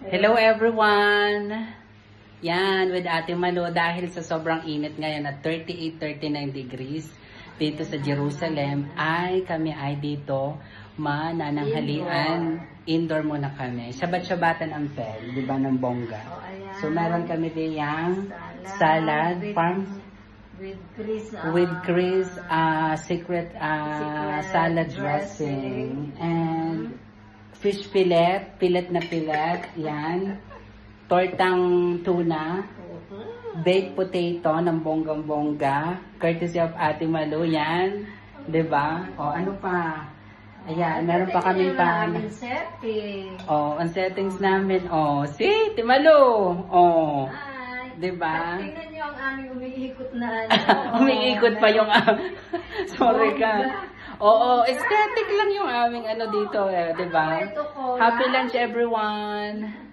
Hello everyone! Yan, with Ate Malu, dahil sa sobrang init ngayon at 38-39 degrees dito sa Jerusalem, kami ay dito manananghalian. Indoor muna kami. Shabat-shabatan ang pel, di ba, ng bongga. So meron kami diyang salad, farm with Chris, secret salad dressing, and fish fillet, na fillet, yan. Tortang tuna, baked potato ng bonggang-bongga, courtesy of Ate Malu, yan. Diba? O, ano pa? Ayan, meron pa kami pa. O, ang settings namin. O, si Ate Malu. O, diba? Tingnan niyo ang aming umiikot na umiikot pa yung sorry ka. Oo, aesthetic lang yung aming dito, diba? Happy lunch everyone!